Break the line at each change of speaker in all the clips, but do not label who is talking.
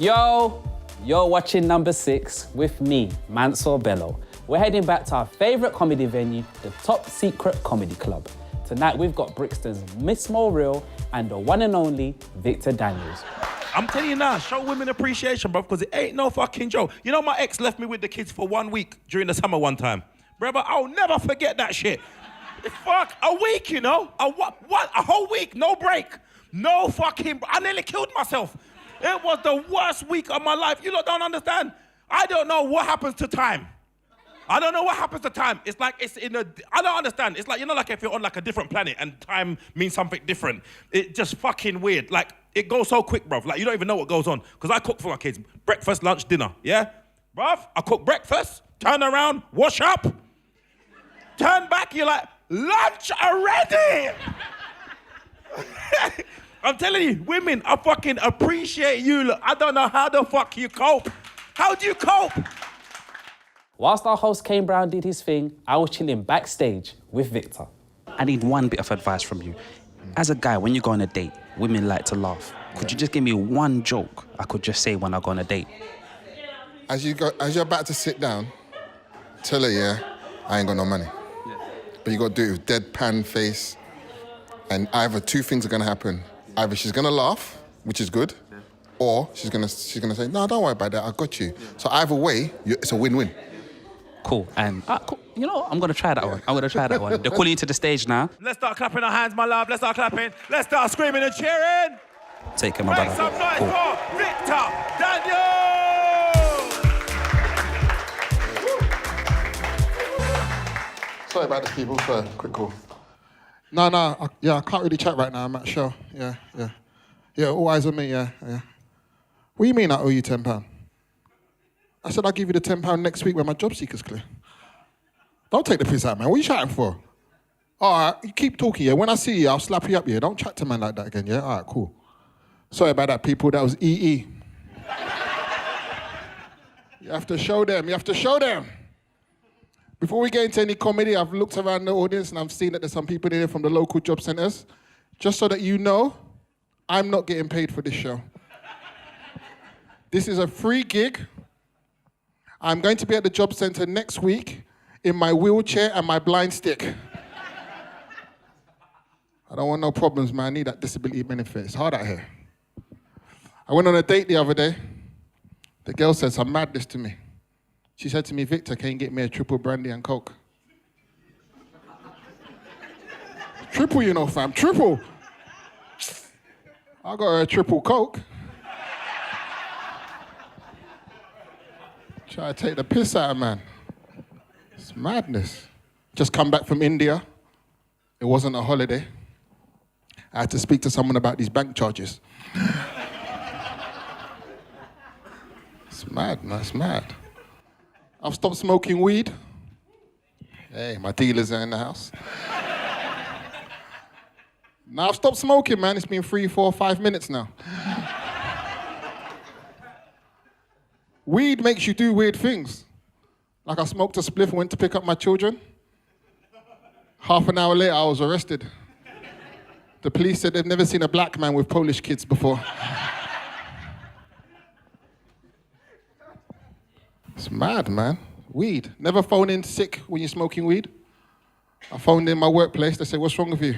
You're watching Number 6 with me, Mansour Bello. We're heading back to our favourite comedy venue, the Top Secret Comedy Club. Tonight we've got Brixton's Miss Real and the one and only Victor Daniels.
I'm telling you now, show women appreciation, bro, because it ain't no fucking joke. You know, my ex left me with the kids for 1 week during the summer one time. Brother, I'll never forget that shit. Fuck, a week, you know? A whole week, no break. No fucking, I nearly killed myself. It was the worst week of my life. You lot don't understand. I don't know what happens to time. I don't know what happens to time. It's like it's in a, I don't understand. It's like, you know, like if you're on like a different planet and time means something different. It's just fucking weird. Like, it goes so quick, bruv. Like, you don't even know what goes on. Because I cook for my kids. Breakfast, lunch, dinner, yeah? Bruv, I cook breakfast, turn around, wash up, turn back, you're like, lunch already! I'm telling you, women, I fucking appreciate you. Look, I don't know how the fuck you cope. How do you cope?
Whilst our host Kane Brown did his thing, I was chilling backstage with Victor.
I need one bit of advice from you. As a guy, when you go on a date, women like to laugh. Could you just give me one joke I could just say when I go on a date?
As you're about to sit down, tell her, yeah, I ain't got no money. Yeah. But you got to do it with deadpan face, and either two things are going to happen. Either she's going to laugh, which is good, or she's gonna say, no, don't worry about that, I got you. Yeah. So either way, it's a win-win.
Cool, and cool. You know, I'm going to try that one. I'm going to try that one. They're calling you to the stage now.
Let's start clapping our hands, my love. Let's start clapping. Let's start screaming and cheering.
Take care, my brother.
Make some noise for Victor Daniels!
Sorry about this, people. Sorry, quick call. No, I can't really chat right now. I'm at show. Yeah, all eyes on me, yeah. What do you mean I owe you £10? I said I'll give you the £10 next week when my job seeker's clear. Don't take the piss out, man. What are you chatting for? All right, you keep talking, yeah. When I see you, I'll slap you up, yeah. Don't chat to man like that again, yeah? All right, cool. Sorry about that, people. That was EE. You have to show them. Before we get into any comedy, I've looked around the audience and I've seen that there's some people in here from the local job centres. Just so that you know, I'm not getting paid for this show. This is a free gig. I'm going to be at the job centre next week in my wheelchair and my blind stick. I don't want no problems, man. I need that disability benefit. It's hard out here. I went on a date the other day. The girl said some madness to me. She said to me, Victor, can you get me a triple brandy and coke? Triple, you know, fam, triple. I got her a triple coke. Try to take the piss out of man. It's madness. Just come back from India. It wasn't a holiday. I had to speak to someone about these bank charges. It's mad, man, it's mad. I've stopped smoking weed. Hey, my dealers are in the house. Now I've stopped smoking, man. It's been 3, 4, 5 minutes now. Weed makes you do weird things. Like I smoked a spliff and went to pick up my children. Half an hour later, I was arrested. The police said they've never seen a black man with Polish kids before. It's mad, man. Weed. Never phone in sick when you're smoking weed. I phoned in my workplace. They said, what's wrong with you?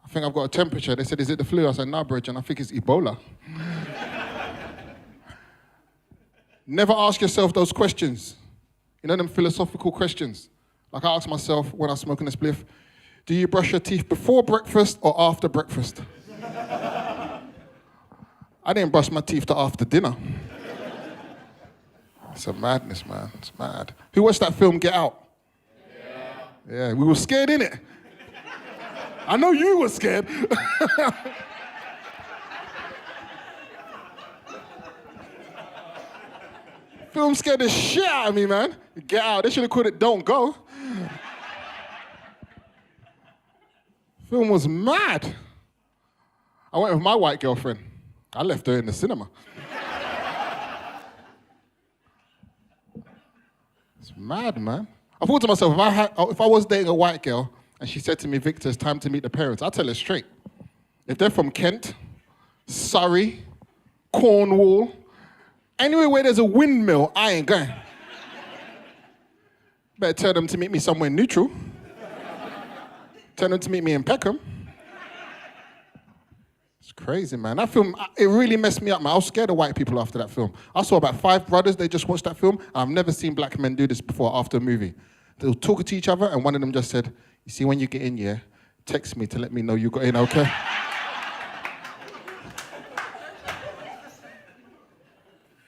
I think I've got a temperature. They said, is it the flu? I said, no, Bridge, and I think it's Ebola. Never ask yourself those questions. You know them philosophical questions? Like I ask myself when I'm smoking a spliff, do you brush your teeth before breakfast or after breakfast? I didn't brush my teeth till after dinner. It's a madness, man. It's mad. Who watched that film, Get Out? Yeah, we were scared, innit? I know you were scared. Film scared the shit out of me, man. Get Out. They should have called it Don't Go. Film was mad. I went with my white girlfriend. I left her in the cinema. It's mad, man. I thought to myself, if I was dating a white girl and she said to me, Victor, it's time to meet the parents, I'd tell her straight. If they're from Kent, Surrey, Cornwall, Anywhere where there's a windmill, I ain't going. Better tell them to meet me somewhere neutral. Tell them to meet me in Peckham. It's crazy, man. That film, it really messed me up, man. I was scared of white people after that film. I saw about 5 brothers, they just watched that film. I've never seen black men do this before after a movie. They were talking to each other, and one of them just said, you see, when you get in here, text me to let me know you got in, okay?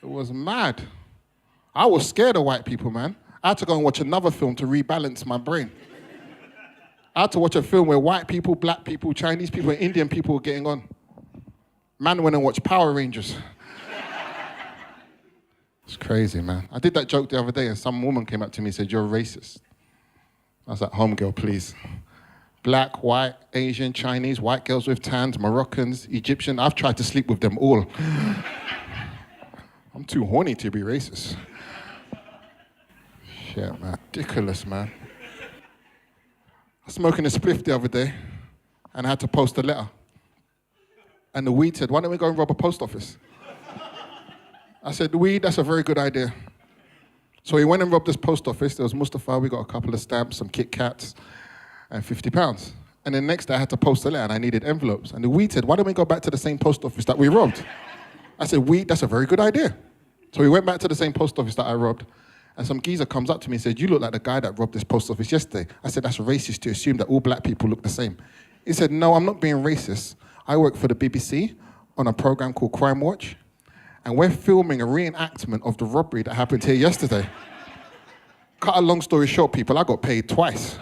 It was mad. I was scared of white people, man. I had to go and watch another film to rebalance my brain. I had to watch a film where white people, black people, Chinese people, and Indian people were getting on. Man went and watched Power Rangers. It's crazy, man. I did that joke the other day, and some woman came up to me and said, you're a racist. I was like, homegirl, please. Black, white, Asian, Chinese, white girls with tans, Moroccans, Egyptian. I've tried to sleep with them all. I'm too horny to be racist. Shit, man. Ridiculous, man. I was smoking a spliff the other day, and I had to post a letter. And the weed said, why don't we go and rob a post office? I said, weed, that's a very good idea. So we went and robbed this post office. There was Mustafa, we got a couple of stamps, some Kit Kats, and £50. And then next day I had to post a letter, and I needed envelopes. And the weed said, why don't we go back to the same post office that we robbed? I said, weed, that's a very good idea. So we went back to the same post office that I robbed, and some geezer comes up to me and said, you look like the guy that robbed this post office yesterday. I said, that's racist to assume that all black people look the same. He said, no, I'm not being racist. I work for the BBC on a program called Crime Watch, and we're filming a reenactment of the robbery that happened here yesterday. Cut a long story short, people, I got paid twice.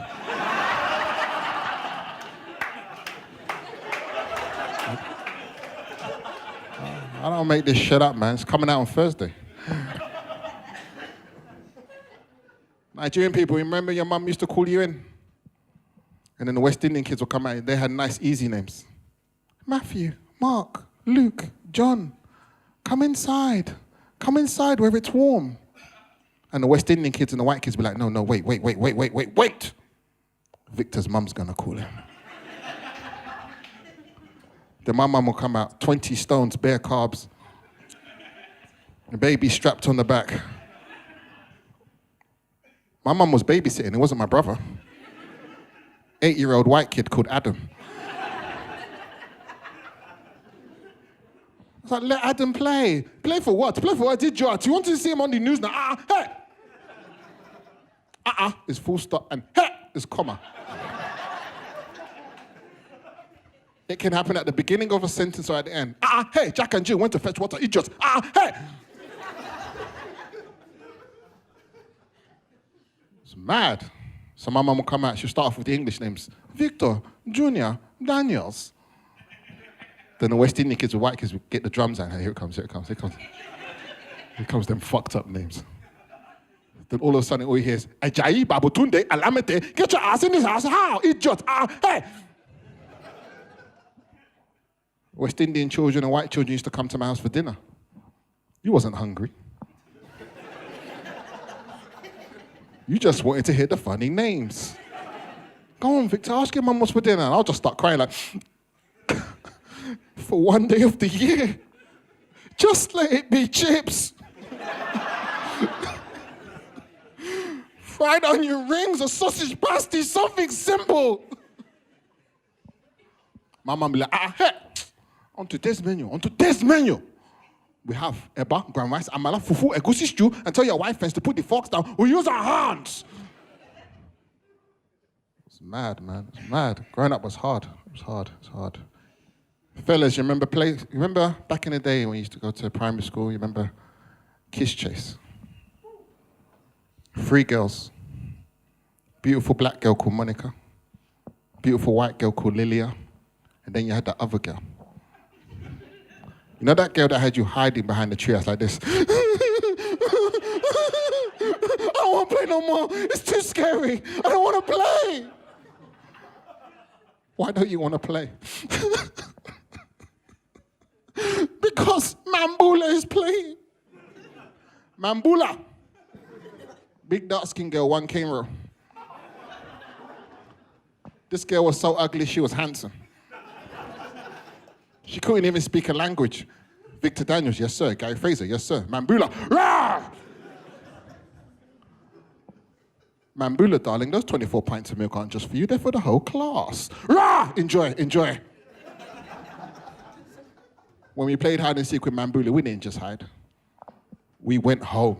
I don't make this shit up, man. It's coming out on Thursday. Nigerian people, remember your mum used to call you in? And then the West Indian kids would come out, they had nice, easy names. Matthew, Mark, Luke, John, come inside. Come inside where it's warm. And the West Indian kids and the white kids be like, no, wait. Victor's mum's gonna call him. Then my mum will come out, 20 stones, bare carbs. The baby strapped on the back. My mum was babysitting, it wasn't my brother. 8-year-old white kid called Adam. I was like, let Adam play. Play for what? Play for what? Did you? Do you want to see him on the news now? Hey! Is full stop, and hey! Is comma. It can happen at the beginning of a sentence or at the end. Hey, Jack and Jill went to fetch water. Idiots. Hey! It's mad. So my mum will come out, she'll start off with the English names. Victor, Junior, Daniels. Then the West Indian kids or white kids will get the drums out. Hey, here it comes. Here comes them fucked up names. Then all of a sudden all you hear is, Ajayi, Babutunde, Alamete, get your ass in this house. How? Idiot. Hey! West Indian children and white children used to come to my house for dinner. You wasn't hungry. You just wanted to hear the funny names. Go on, Victor, ask your mum what's for dinner. And I'll just start crying like, for one day of the year, just let it be chips. Fried onion rings, a sausage pasty, something simple. My mum be like, hey, on today's menu. We have eba, brown rice, amala, fufu, egusi stew, and tell your wife friends to put the forks down. We use our hands. It's mad, man. It's mad. Growing up was hard. It's hard. Fellas, you remember back in the day when you used to go to primary school, you remember Kiss Chase? 3 girls. Beautiful black girl called Monica. Beautiful white girl called Lilia. And then you had that other girl. You know that girl that had you hiding behind the treehouse like this? I don't want to play no more. It's too scary. I don't want to play. Why don't you want to play? Because Mambula is playing. Mambula. Big dark-skinned girl, 1 cane row. This girl was so ugly, she was handsome. She couldn't even speak a language. Victor Daniels, yes, sir. Gary Fraser, yes, sir. Mambula, rah! Mambula, darling, those 24 pints of milk aren't just for you, they're for the whole class. Rah! Enjoy, enjoy. When we played hide and seek with Mambula, we didn't just hide. We went home.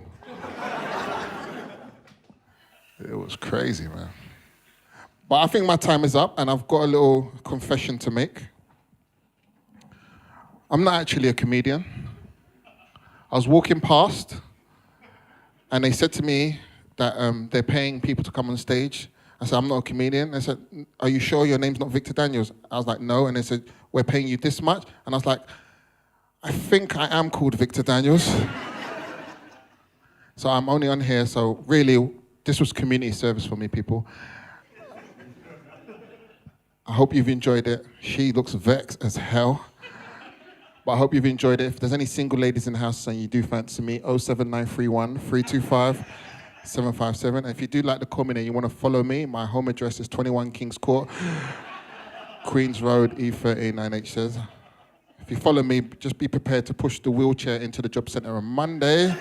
It was crazy, man. But I think my time is up, and I've got a little confession to make. I'm not actually a comedian. I was walking past, and they said to me that they're paying people to come on stage. I said, I'm not a comedian. They said, are you sure your name's not Victor Daniels? I was like, no. And they said, we're paying you this much. And I was like, I think I am called Victor Daniels. So I'm only on here, so really, this was community service for me, people. I hope you've enjoyed it. She looks vexed as hell. But I hope you've enjoyed it. If there's any single ladies in the house and you do fancy me, 07931 325 757. And if you do like the comment and you want to follow me, my home address is 21 Kings Court, Queens Road, E139H says. If you follow me, just be prepared to push the wheelchair into the job centre on Monday.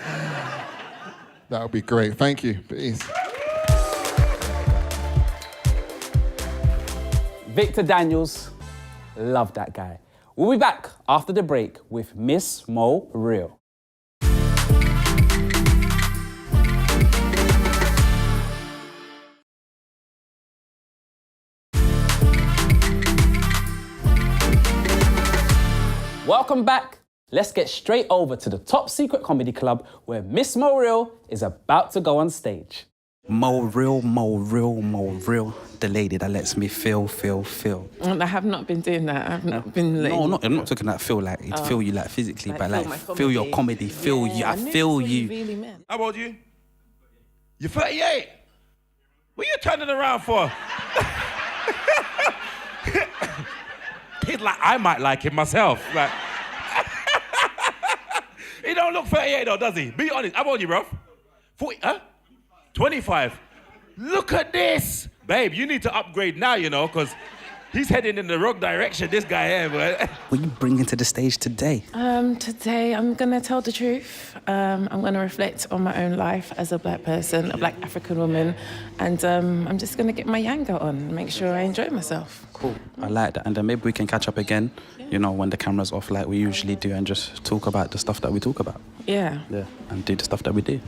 That would be great. Thank you. Peace.
Victor Daniels, love that guy. We'll be back after the break with Miss Mo Real. Welcome back. Let's get straight over to the Top Secret Comedy Club where Miss Mo Real is about to go on stage.
Mo Real, Mo Real, Mo Real. The lady that lets me feel.
I have not been doing that. I've not been letting...
No, I'm not talking that feel like, feel you like physically,
Like
but
feel
like
my
feel your
comedy.
comedy, feel you. I feel you.
Really meant.
How old are you? You're 38. What are you turning around for? Kid, like, I might like him myself. Like, he don't look 38 though, does he? Be honest. How old are you, bro? 40, huh? 25. Look at this. Babe, you need to upgrade now, you know, because he's heading in the wrong direction, this guy here, boy.
What are you bringing to the stage today?
Today, I'm going to tell the truth. I'm going to reflect on my own life as a black person, a black African woman, and I'm just going to get my Yanga on and make sure I enjoy myself.
Cool. I like that. And then maybe we can catch up again, you know, when the camera's off like we usually do and just talk about the stuff that we talk about.
Yeah.
Yeah. And do the stuff that we do.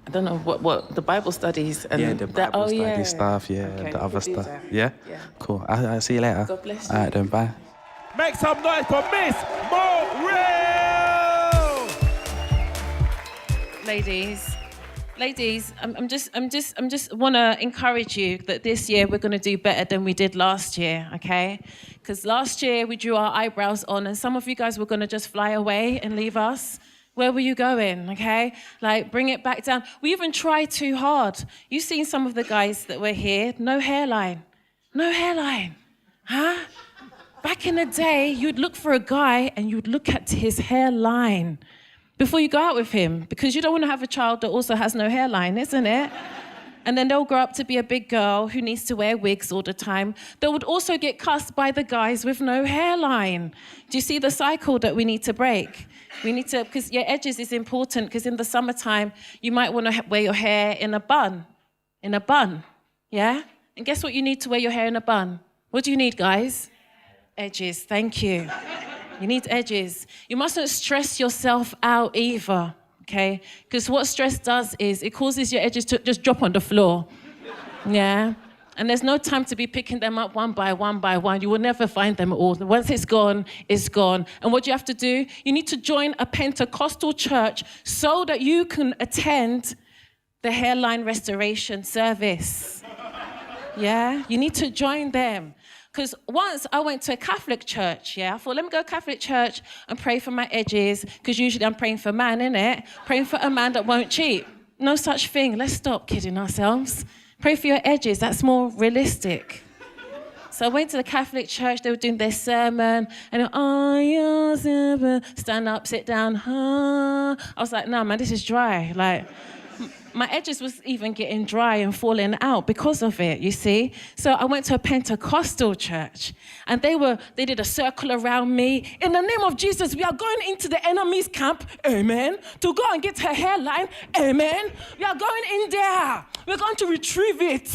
I don't know what the Bible studies and
Yeah, the Bible study
yeah.
stuff, yeah,
Okay,
the
we
other
could do
stuff.
that.
Yeah?
Yeah.
Cool. I'll see you later.
God bless
All
you.
right then, bye.
Make some noise for Miss Mo Real!
Ladies, I'm just want to encourage you that this year we're going to do better than we did last year, okay? Because last year we drew our eyebrows on and some of you guys were going to just fly away and leave us. Where were you going, okay? Like, bring it back down. We even tried too hard. You've seen some of the guys that were here, no hairline. No hairline, huh? Back in the day, you'd look for a guy and you'd look at his hairline before you go out with him because you don't want to have a child that also has no hairline, isn't it? And then they'll grow up to be a big girl who needs to wear wigs all the time. They would also get cussed by the guys with no hairline. Do you see the cycle that we need to break? We need to, because your edges is important, because in the summertime, you might want to wear your hair in a bun. In a bun, yeah? And guess what you need to wear your hair in a bun? What do you need, guys? Edges, thank you. You need edges. You mustn't stress yourself out either, okay? Because what stress does is it causes your edges to just drop on the floor, yeah? And there's no time to be picking them up one by one by one. You will never find them all. Once it's gone, it's gone. And what do you have to do? You need to join a Pentecostal church so that you can attend the hairline restoration service. Yeah? You need to join them. Because once I went to a Catholic church, yeah? I thought, let me go to Catholic church and pray for my edges, because usually I'm praying for a man, innit? Praying for a man that won't cheat. No such thing. Let's stop kidding ourselves. Pray for your edges, that's more realistic. So I went to the Catholic church, they were doing their sermon, and stand up, sit down, I was like, no, man, this is dry. Like, my edges was even getting dry and falling out because of it, you see. So I went to a Pentecostal church, and they did a circle around me. In the name of Jesus, we are going into the enemy's camp, amen, to go and get her hairline, amen. We are going in there. We're going to retrieve it.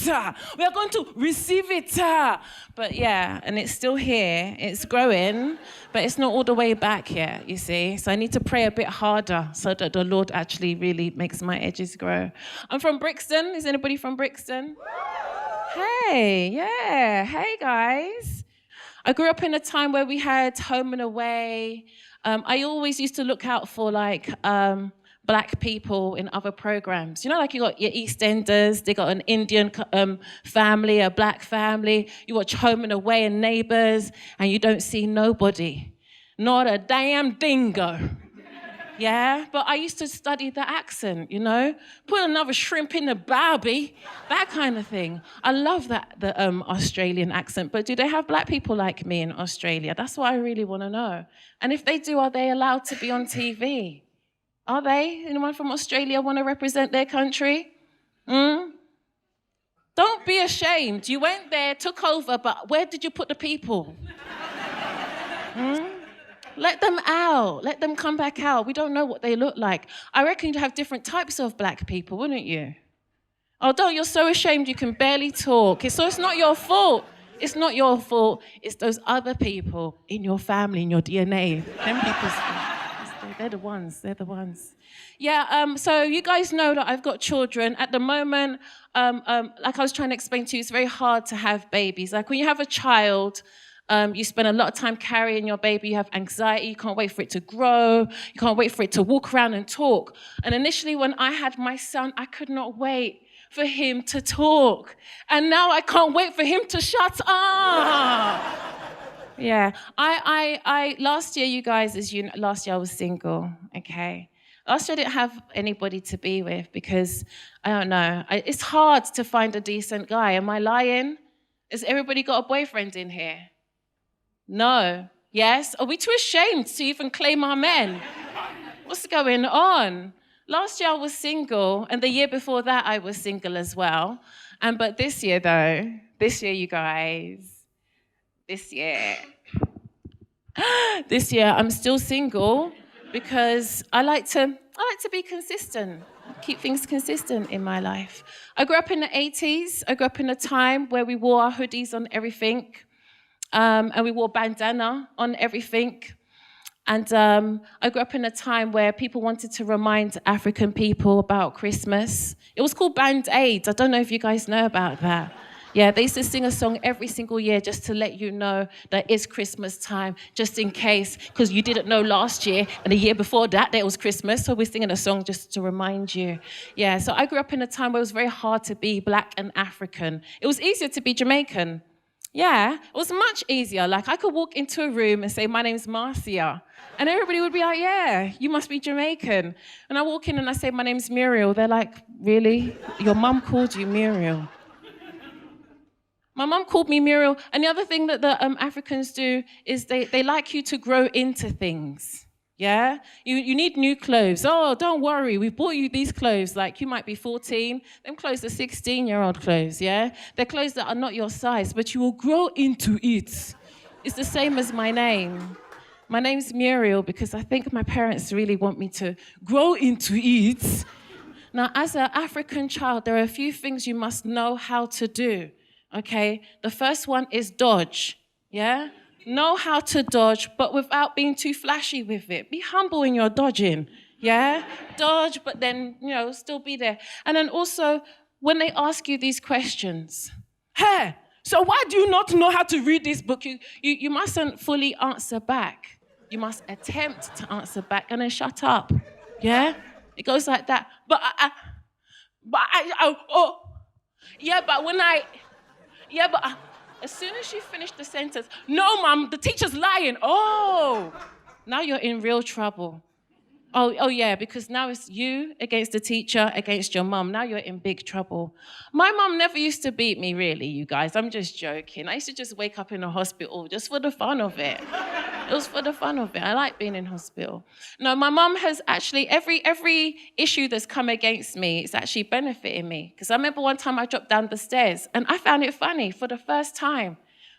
We are going to receive it. But yeah, and it's still here. It's growing, but it's not all the way back yet, you see. So I need to pray a bit harder so that the Lord actually really makes my edges grow. I'm from Brixton. Is anybody from Brixton? Hey, yeah. Hey, guys. I grew up in a time where we had home and away. I always used to look out for black people in other programs. You know, like you got your EastEnders, they got an Indian family, a black family. You watch Home and Away and Neighbours, and you don't see nobody. Not a damn dingo. Yeah, but I used to study the accent, you know? Put another shrimp in the barbie, that kind of thing. I love the Australian accent, but do they have black people like me in Australia? That's what I really want to know. And if they do, are they allowed to be on TV? Are they? Anyone from Australia want to represent their country? Don't be ashamed. You went there, took over, but where did you put the people? Let them out. Let them come back out. We don't know what they look like. I reckon you'd have different types of black people, wouldn't you? Oh, don't. You're so ashamed you can barely talk. So it's not your fault. It's not your fault. It's those other people in your family, in your DNA. Them people's They're the ones. They're the ones. Yeah, so you guys know that I've got children. At the moment, like I was trying to explain to you, it's very hard to have babies. Like when you have a child, you spend a lot of time carrying your baby. You have anxiety. You can't wait for it to grow. You can't wait for it to walk around and talk. And initially, when I had my son, I could not wait for him to talk. And now I can't wait for him to shut up. Yeah, I last year, you guys, last year I was single, okay? Last year I didn't have anybody to be with because, I don't know, it's hard to find a decent guy. Am I lying? Has everybody got a boyfriend in here? No? Yes? Are we too ashamed to even claim our men? What's going on? Last year I was single, and the year before that I was single as well. But this year, though, you guys, this year I'm still single because I like to be consistent, keep things consistent in my life. I grew up in the 80s. I grew up in a time where we wore our hoodies on everything, and we wore bandana on everything. And I grew up in a time where people wanted to remind African people about Christmas. It was called Band-Aids. I don't know if you guys know about that. Yeah, they used to sing a song every single year just to let you know that it's Christmas time, just in case, because you didn't know last year and the year before that it was Christmas, so we're singing a song just to remind you. Yeah, so I grew up in a time where it was very hard to be black and African. It was easier to be Jamaican. Yeah, it was much easier. Like I could walk into a room and say, my name's Marcia, and everybody would be like, yeah, you must be Jamaican. And I walk in and I say, my name's Muriel. They're like, really? Your mum called you Muriel? My mum called me Muriel. And the other thing that the Africans do is they like you to grow into things. Yeah? You need new clothes. Oh, don't worry, we bought you these clothes. Like, you might be 14. Them clothes are 16-year-old clothes, yeah? They're clothes that are not your size, but you will grow into it. It's the same as my name. My name's Muriel because I think my parents really want me to grow into it. Now, as an African child, there are a few things you must know how to do. Okay, the first one is dodge, yeah? Know how to dodge, but without being too flashy with it. Be humble in your dodging, yeah? Dodge, but then, still be there. And then also, when they ask you these questions, hey, so why do you not know how to read this book? You mustn't fully answer back. You must attempt to answer back and then shut up, yeah? It goes like that. As soon as you finish the sentence, no, Mum, the teacher's lying. Oh, now you're in real trouble. Oh yeah, because now it's you against the teacher, against your mum. Now you're in big trouble. My mum never used to beat me, really, you guys. I'm just joking. I used to just wake up in the hospital just for the fun of it. It was for the fun of it. I like being in hospital. No, my mum has actually, every issue that's come against me, it's actually benefiting me. Because I remember one time I dropped down the stairs and I found it funny for the first time.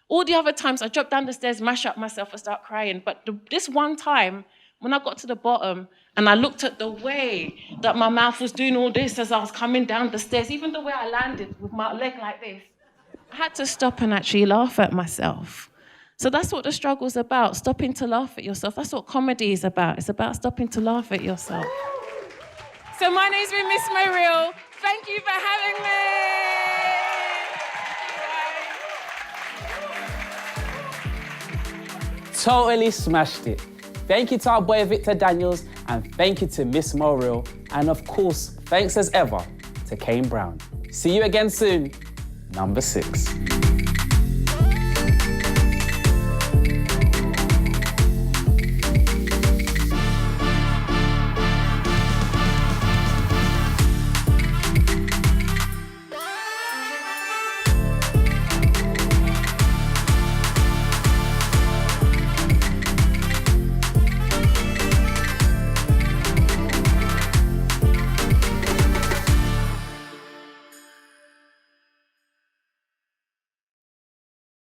All the other times I dropped down the stairs, mash up myself and start crying. But this one time, when I got to the bottom and I looked at the way that my mouth was doing all this as I was coming down the stairs, even the way I landed with my leg like this, I had to stop and actually laugh at myself. So that's what the struggle's about, stopping to laugh at yourself. That's what comedy is about. It's about stopping to laugh at yourself. So my name's been Miss Mariel. Thank you for having me.
Totally smashed it. Thank you to our boy Victor Daniels, and thank you to Miss Morrill, and of course, thanks as ever to Kane Brown. See you again soon. Number 6.